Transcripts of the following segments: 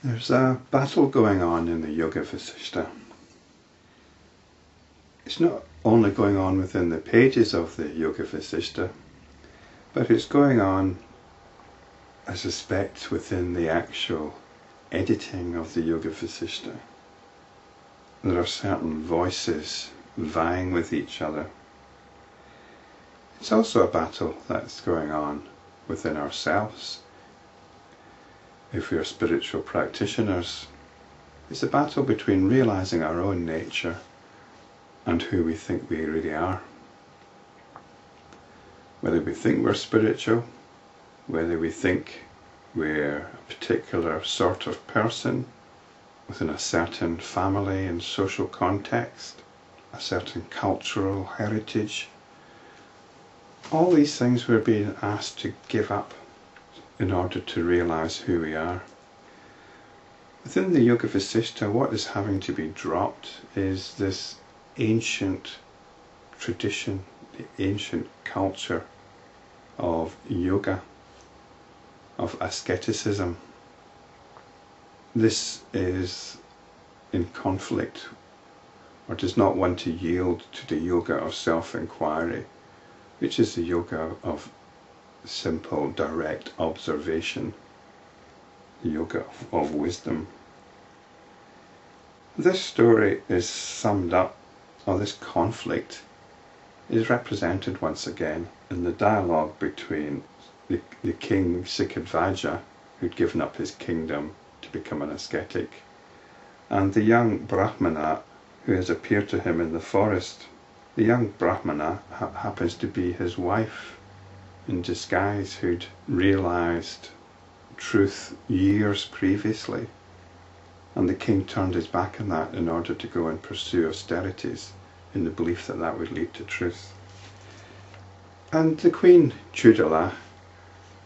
There's a battle going on in the Yoga Vasishtha. It's not only going on within the pages of the Yoga Vasishtha, but it's going on, I suspect, within the actual editing of the Yoga Vasishtha. There are certain voices vying with each other. It's also a battle that's going on within ourselves. If we are spiritual practitioners, it's a battle between realizing our own nature and who we think we really are. Whether we think we're spiritual, whether we think we're a particular sort of person within a certain family and social context, a certain cultural heritage, all these things we're being asked to give up in order to realize who we are. Within the Yoga Vasishtha, what is having to be dropped is this ancient tradition, the ancient culture of yoga, of asceticism. This is in conflict, or does not want to yield to the yoga of self-inquiry, which is the yoga of simple, direct observation, the yoga of wisdom. This story is summed up, or this conflict is represented once again in the dialogue between the king Sikhidhvaja, who'd given up his kingdom to become an ascetic, and the young brahmana who has appeared to him in the forest. The young brahmana happens to be his wife in disguise, who'd realized truth years previously, and the king turned his back on that in order to go and pursue austerities in the belief that that would lead to truth. And the queen Chudala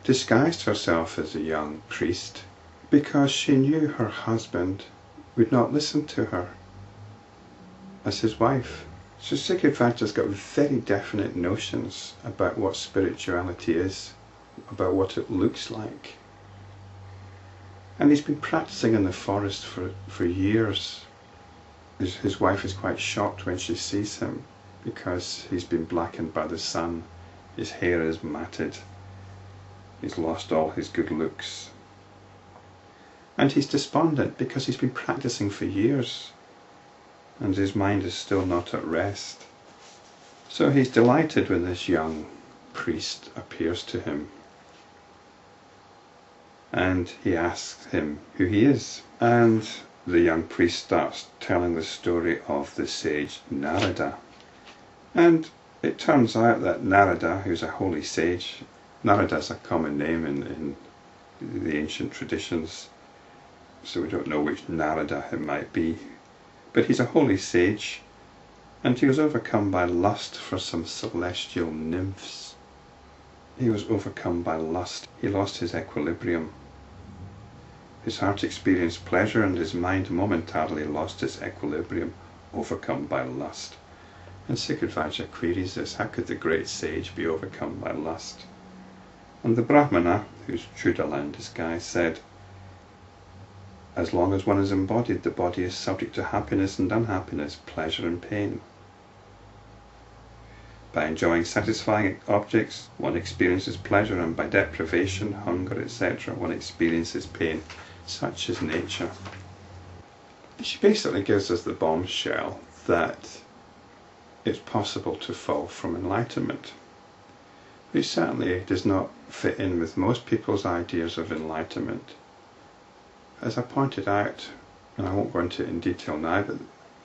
disguised herself as a young priest because she knew her husband would not listen to her as his wife. So Sikhidhvaja's got very definite notions about what spirituality is, about what it looks like. And he's been practicing in the forest for years. His wife is quite shocked when she sees him because he's been blackened by the sun, his hair is matted, he's lost all his good looks. And he's despondent because he's been practicing for years and his mind is still not at rest. So he's delighted when this young priest appears to him, and he asks him who he is. And the young priest starts telling the story of the sage Narada. And it turns out that Narada, who's a holy sage, Narada's a common name in the ancient traditions, so we don't know which Narada it might be. But he's a holy sage, and he was overcome by lust for some celestial nymphs. He was overcome by lust. He lost his equilibrium. His heart experienced pleasure and his mind momentarily lost its equilibrium, overcome by lust. And Sikhidhvaja queries this: how could the great sage be overcome by lust? And the brahmana, who's Chudala in disguise, said, as long as one is embodied, the body is subject to happiness and unhappiness, pleasure and pain. By enjoying satisfying objects, one experiences pleasure, and by deprivation, hunger, etc., one experiences pain. Such is nature. She basically gives us the bombshell that it's possible to fall from enlightenment, which certainly does not fit in with most people's ideas of enlightenment. As I pointed out, and I won't go into it in detail now, but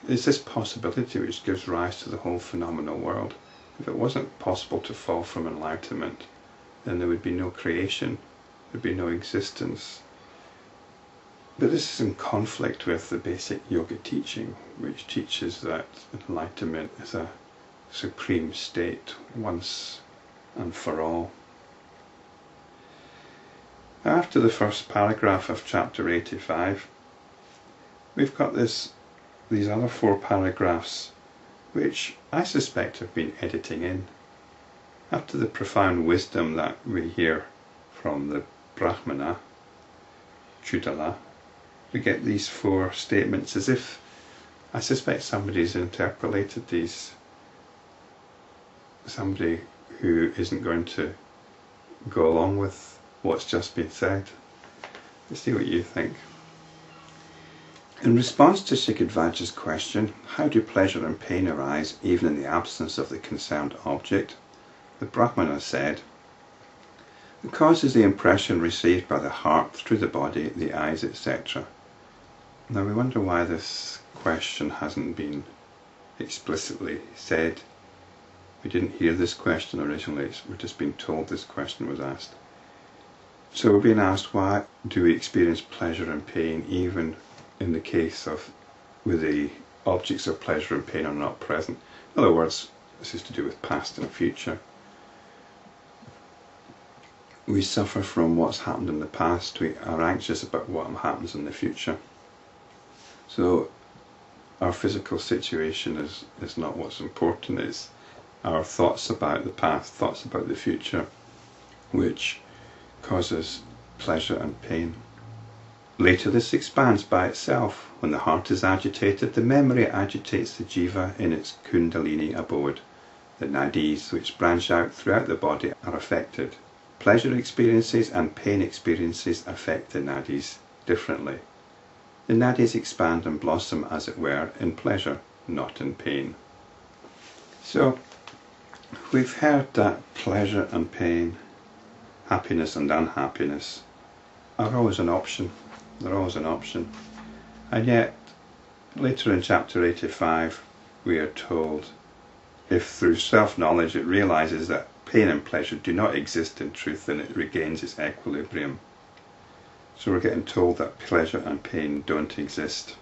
it's this possibility which gives rise to the whole phenomenal world. If it wasn't possible to fall from enlightenment, then there would be no creation, there would be no existence. But this is in conflict with the basic yoga teaching, which teaches that enlightenment is a supreme state, once and for all. After the first paragraph of chapter 85, we've got these other 4 paragraphs which I suspect have been editing in. After the profound wisdom that we hear from the brahmana, Chudala, we get these four statements as if, I suspect somebody's interpolated these, somebody who isn't going to go along with what's just been said. Let's see what you think. In response to Sikhidhvaja's question, how do pleasure and pain arise even in the absence of the concerned object, the brahmana said, the cause is the impression received by the heart through the body, the eyes, etc. Now we wonder why this question hasn't been explicitly said. We didn't hear this question originally, we're just being told this question was asked. So we're being asked, why do we experience pleasure and pain even in the case of where the objects of pleasure and pain are not present? In other words, this is to do with past and future. We suffer from what's happened in the past, we are anxious about what happens in the future. So our physical situation is not what's important, it's our thoughts about the past, thoughts about the future, which causes pleasure and pain. Later this expands by itself. When the heart is agitated, the memory agitates the jiva in its kundalini abode. The nadis, which branch out throughout the body, are affected. Pleasure experiences and pain experiences affect the nadis differently. The nadis expand and blossom, as it were, in pleasure, not in pain. So, we've heard that pleasure and pain, happiness and unhappiness, are always an option. They're always an option. And yet, later in chapter 85, we are told, if through self-knowledge it realizes that pain and pleasure do not exist in truth, then it regains its equilibrium. So we're getting told that pleasure and pain don't exist.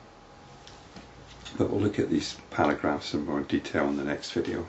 But we'll look at these paragraphs in more detail in the next video.